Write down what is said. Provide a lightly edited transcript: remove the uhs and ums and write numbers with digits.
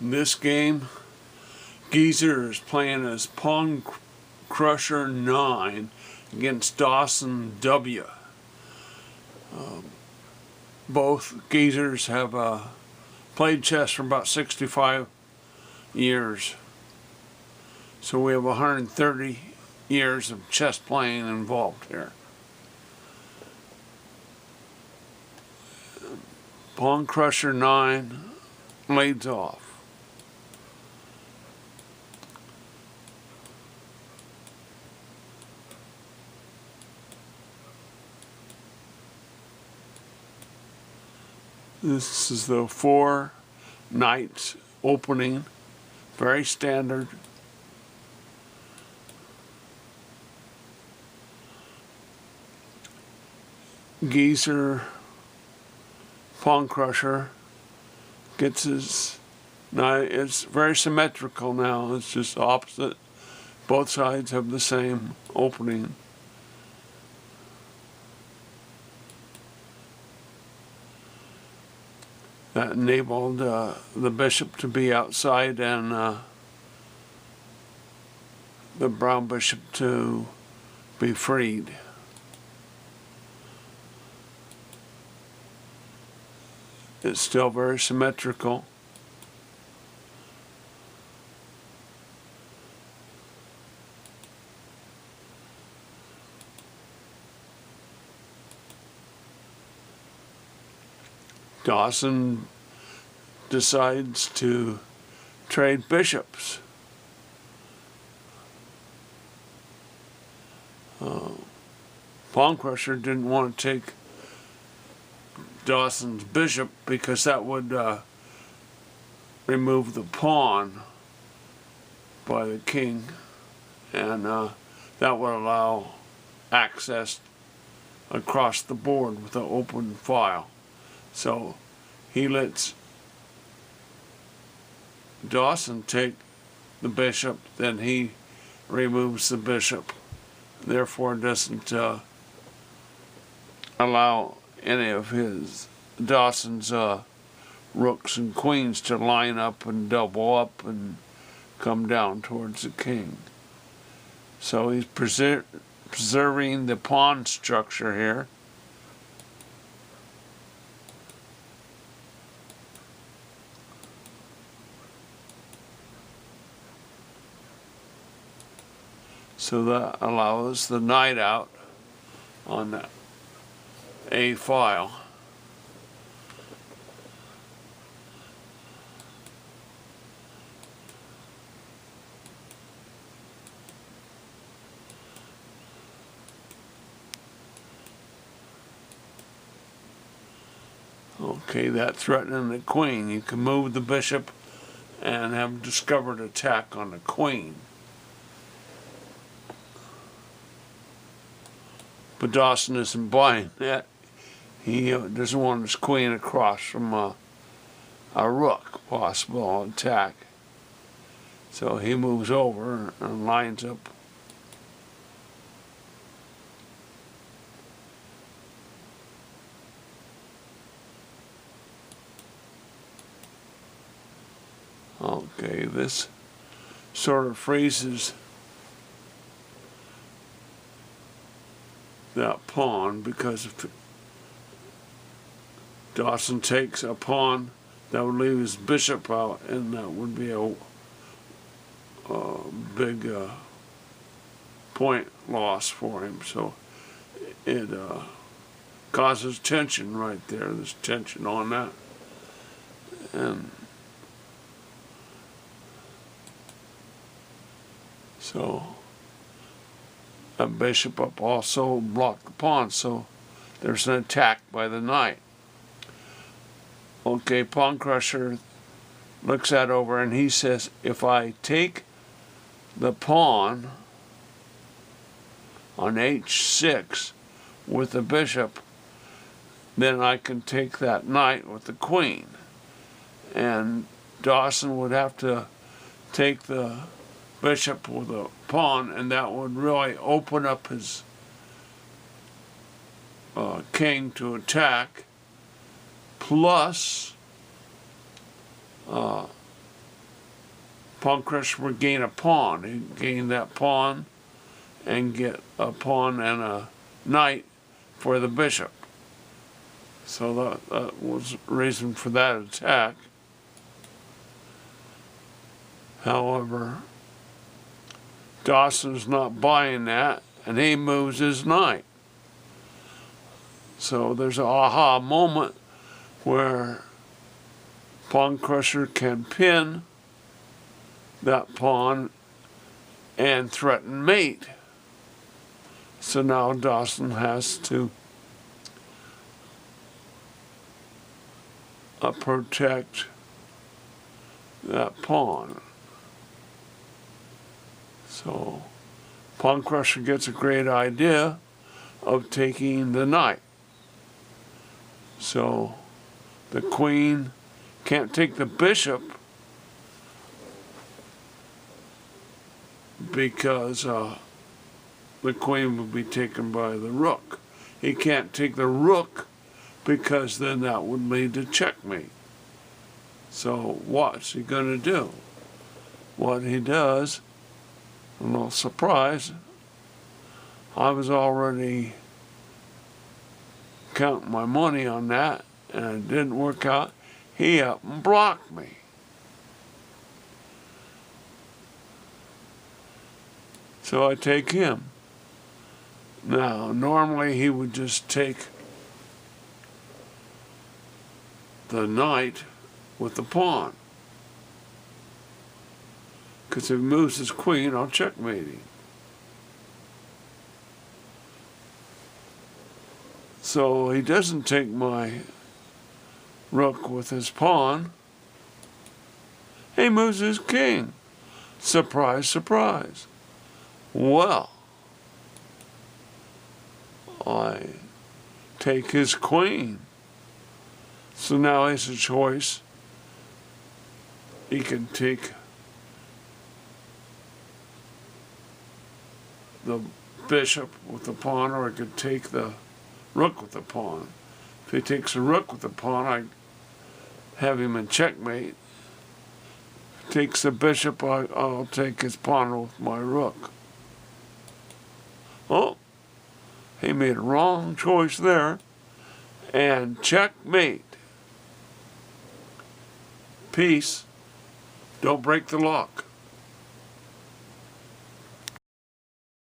In this game, Geezer is playing as Pawn Crusher 9 against DawsonW. Both Geezers have played chess for about 65 years. So we have 130 years of chess playing involved here. Pawn Crusher 9 leads off. This is the 4 knights opening, very standard. Geezer, Pawn Crusher, gets his knight. It's very symmetrical now. It's just opposite. Both sides have the same opening. That enabled the bishop to be outside and the brown bishop to be freed. It's still very symmetrical. Dawson decides to trade bishops. Pawn Crusher didn't want to take Dawson's bishop because that would remove the pawn by the king, and that would allow access across the board with an open file. So he lets Dawson take the bishop, then he removes the bishop. Therefore doesn't allow any of Dawson's rooks and queens to line up and double up and come down towards the king. So he's preserving the pawn structure here. So that allows the knight out on the A file. Okay, that's threatening the queen. You can move the bishop and have discovered attack on the queen. But Dawson isn't buying that. He doesn't want his queen across from a rook possible attack. So he moves over and lines up. Okay, this sort of freezes that pawn, because if Dawson takes a pawn, that would leave his bishop out, and that would be a big point loss for him. So it causes tension right there. There's tension on that. And so a bishop up also blocked the pawn, so there's an attack by the knight. Okay, Pawn Crusher looks that over and he says, if I take the pawn on h6 with the bishop, then I can take that knight with the queen. And Dawson would have to take the bishop with a pawn, and that would really open up his king to attack, plus pawn crusher would gain a pawn. He'd gain that pawn and get a pawn and a knight for the bishop. So that was the reason for that attack. However, Dawson's not buying that, and he moves his knight. So there's an aha moment where pawn crusher can pin that pawn and threaten mate. So now Dawson has to protect that pawn. So pawn crusher gets a great idea of taking the knight. So the queen can't take the bishop because the queen would be taken by the rook. He can't take the rook because then that would lead to checkmate. So what's he going to do? What he does, a little surprise, I was already counting my money on that and it didn't work out. He up and blocked me. So I take him. Now, normally he would just take the knight with the pawn. Because if he moves his queen, I'll checkmate him. So he doesn't take my rook with his pawn. He moves his king. Surprise, surprise. Well, I take his queen. So now he has a choice. He can take the bishop with the pawn, or he could take the rook with the pawn. If he takes the rook with the pawn, I have him in checkmate. If he takes the bishop, I'll take his pawn with my rook. Oh, he made a wrong choice there. And checkmate. Peace. Don't break the lock.